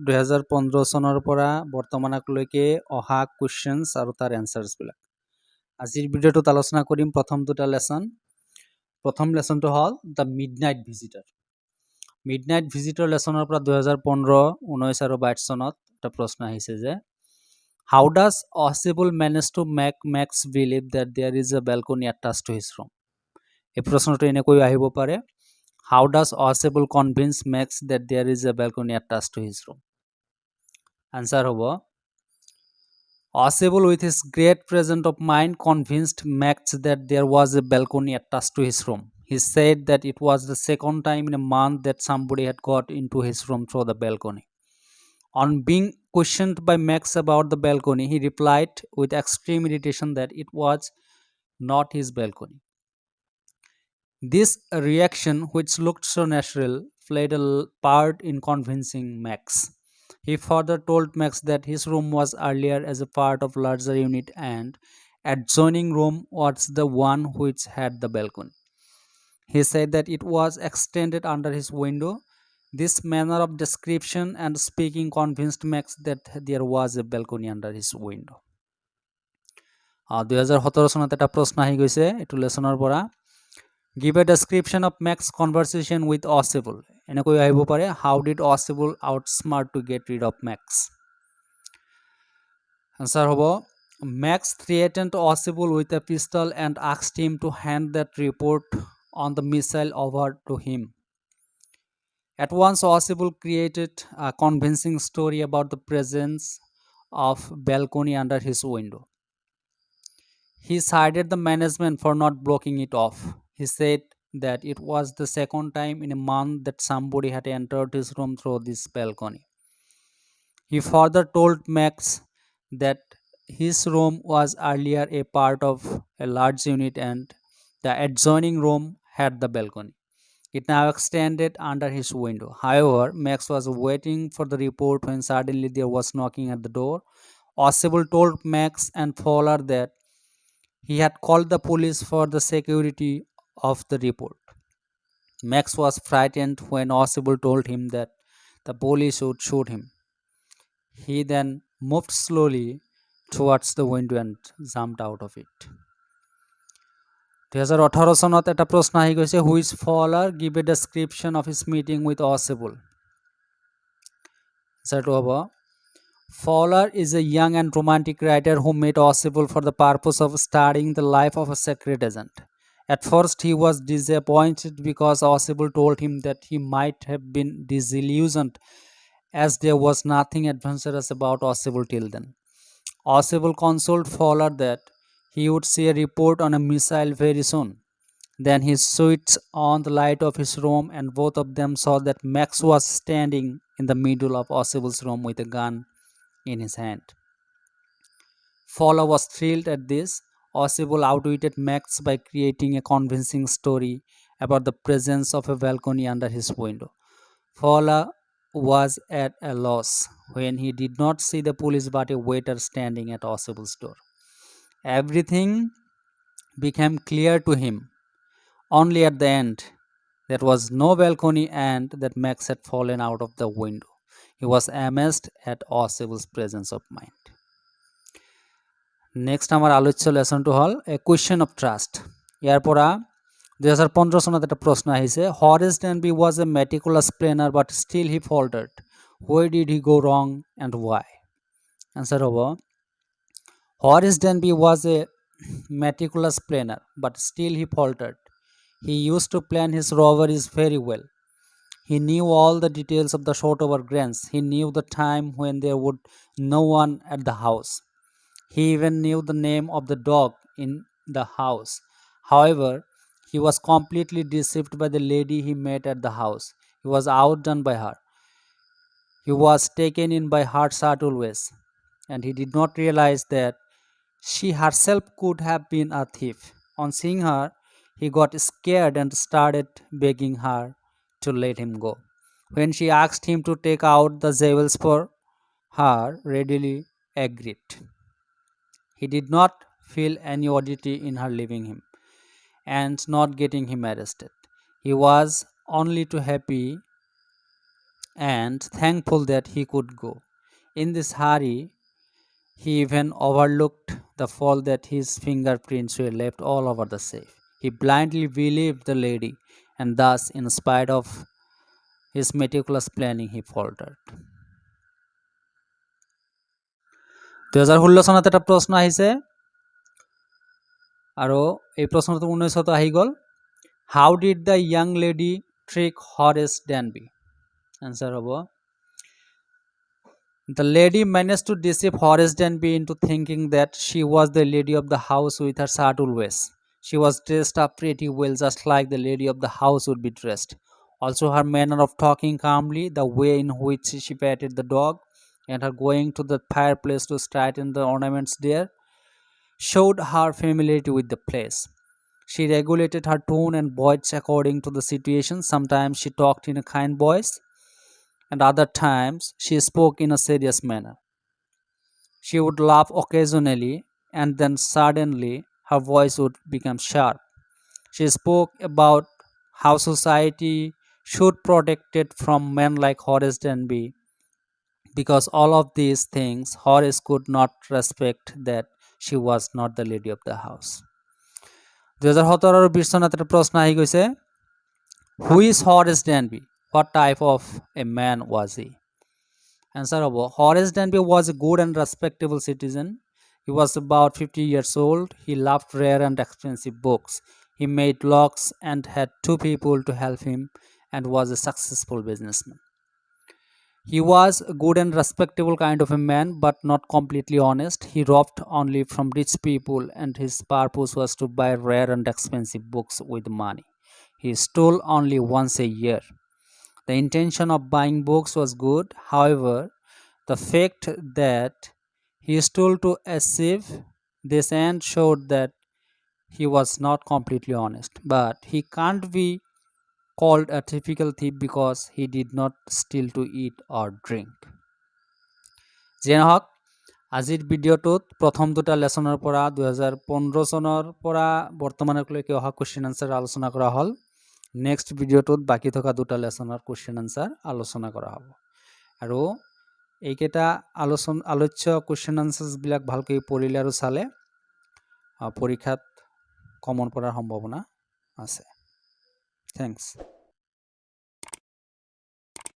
2015 চনৰ পৰা বৰ্তমানলৈকে অহা কুৱেশ্যনছ আৰু তাৰ এনচাৰ্ছবিলাক। আজিৰ ভিডিঅ'টোত আলোচনা কৰিম প্ৰথম দুটা লেসন। প্ৰথম লেসনটো হ'ল the midnight visitor. Midnight visitor লেসনৰ পৰা 2015, 19 আৰু 22 চনত এটা প্ৰশ্ন আহিছে যে How does Ossible manage to make Max believe that there is a balcony attached to his room? এই প্ৰশ্নটো এনেকৈ আহিব পাৰে How does Ossible convince Max that there is a balcony attached to his room? Answer হ'ব Ossible with his great presence of mind convinced Max that there was a balcony attached to his room. He said that it was the second time in a month that somebody had got into his room through the balcony. On being questioned by Max about the balcony, he replied with extreme irritation that it was not his balcony. This reaction, which looked so natural, played a part in convincing Max. He further told Max that his room was earlier as a part of larger unit and adjoining room was the one which had the balcony. He said that it was extended under his window. This manner of description and speaking convinced Max that there was a balcony under his window. 2017 চনত এটা প্ৰশ্ন আহি গৈছে এটো লেসনৰ পৰা Give a description of Max's conversation with Ossible. এনেকৈ আহিব পাৰে How did Ossible outsmart to get rid of Max? Answer হ'ব Max threatened Ossible with a pistol and asked him to hand that report on the missile over to him. At once, Ossible created a convincing story about the presence of balcony under his window. He cited the management for not blocking it off. He said that it was the second time in a month that somebody had entered his room through this balcony. He further told Max that his room was earlier a part of a large unit and the adjoining room had the balcony. It now extended under his window. However, Max was waiting for the report when suddenly there was knocking at the door. Ossible told Max and Fowler that he had called the police for the security of the report. Max was frightened when Ossible told him that the police would shoot him. He then moved slowly towards the window and jumped out of it. 2018 চনত এটা প্ৰশ্ন আহি গৈছে Which Fowler give a description of his meeting with Ossible? Answer হ'ব Fowler is a young and romantic writer who met Ossible for the purpose of studying the life of a secret agent. At first, he was disappointed because Ossible told him that he might have been disillusioned as there was nothing adventurous about Ossible till then. Ossible consoled Fowler that he would see a report on a missile very soon. Then he switched on the light of his room and both of them saw that Max was standing in the middle of Ossible's room with a gun in his hand. Fowler was thrilled at this. Ossible outwitted Max by creating a convincing story about the presence of a balcony under his window. Fowler was at a loss when he did not see the police but a waiter standing at Ossible's door. Everything became clear to him. Only at the end, there was no balcony and that Max had fallen out of the window. He was amazed at Ossible's presence of mind. Next আমার আলোচ্য লেসনটো হল A Question of Trust. ইয়াৰ পৰা 2015 চনত এটা প্ৰশ্ন আহিছে Horace Denby was a meticulous planner but still he faltered. Where did he go wrong and why? Answer হ'ব Horace Denby was a meticulous planner but still he faltered. He used to plan his robberies very well. He knew all the details of the short-over grants. He knew the time when there would no one at the house. He even knew the name of the dog in the house. However, he was completely deceived by the lady he met at the house. He was outdone by her. He was taken in by her subtle ways, and he did not realize that she herself could have been a thief. On seeing her, he got scared and started begging her to let him go. When she asked him to take out the jewels for her, readily agreed. He did not feel any oddity in her leaving him and not getting him arrested. He was only too happy and thankful that he could go. In this hurry, he even overlooked the fact that his fingerprints were left all over the safe. He blindly believed the lady, and thus, in spite of his meticulous planning, he faltered. 2016 চনত এটা প্ৰশ্ন আহিছে আৰু এই প্ৰশ্নটো 1900 আহি গ'ল। How did the young lady trick Horace Danby? Answer হ'ব The lady managed to deceive Horace Danby into thinking that she was the lady of the house with her subtle ways. She was dressed up pretty well, just like the lady of the house would be dressed. Also, her manner of talking calmly, the way in which she patted the dog, and her going to the fireplace to straighten the ornaments there, showed her familiarity with the place. She regulated her tone and voice according to the situation. Sometimes she talked in a kind voice, and other times she spoke in a serious manner. She would laugh occasionally, and then suddenly her voice would become sharp. She spoke about how society should protect it from men like Horace Danby. Because all of these things, Horace could not respect that she was not the lady of the house. 2017 আৰু 20 চনত এটা প্ৰশ্ন আহি গৈছে Who is Horace Danby? What type of a man was he? Answer হ'ব Horace Danby was a good and respectable citizen. He was about 50 years old. He loved rare and expensive books. He made locks and had 2 people to help him and was a successful businessman. He was a good and respectable kind of a man, but not completely honest. He robbed only from rich people, and his purpose was to buy rare and expensive books with money. He stole only once a year. The intention of buying books was good. However, the fact that he stole to achieve this end showed that he was not completely honest. But he can't be called a typical thief because he did not steal to eat or drink. যিয়ে নহওক আজিৰ ভিডিঅ'টোত প্ৰথম দুটা লেচনৰ পৰা 2015 চনৰ পৰা বৰ্তমানলৈকে অহা কুৱেশ্যন আনসাৰ আলোচনা কৰা হ'ল নেক্সট ভিডিঅ'টোত বাকি থকা দুটা লেচনৰ কুৱেশ্যন আনসাৰ আলোচনা কৰা হ'ব আৰু এইকেইটা আলোচ্য কুৱেশ্যন আনসাৰ্ছবিলাক ভালকৈ পঢ়িলে আৰু চালে পৰীক্ষাত কমন পৰাৰ সম্ভাৱনা আছে থ্যাংকস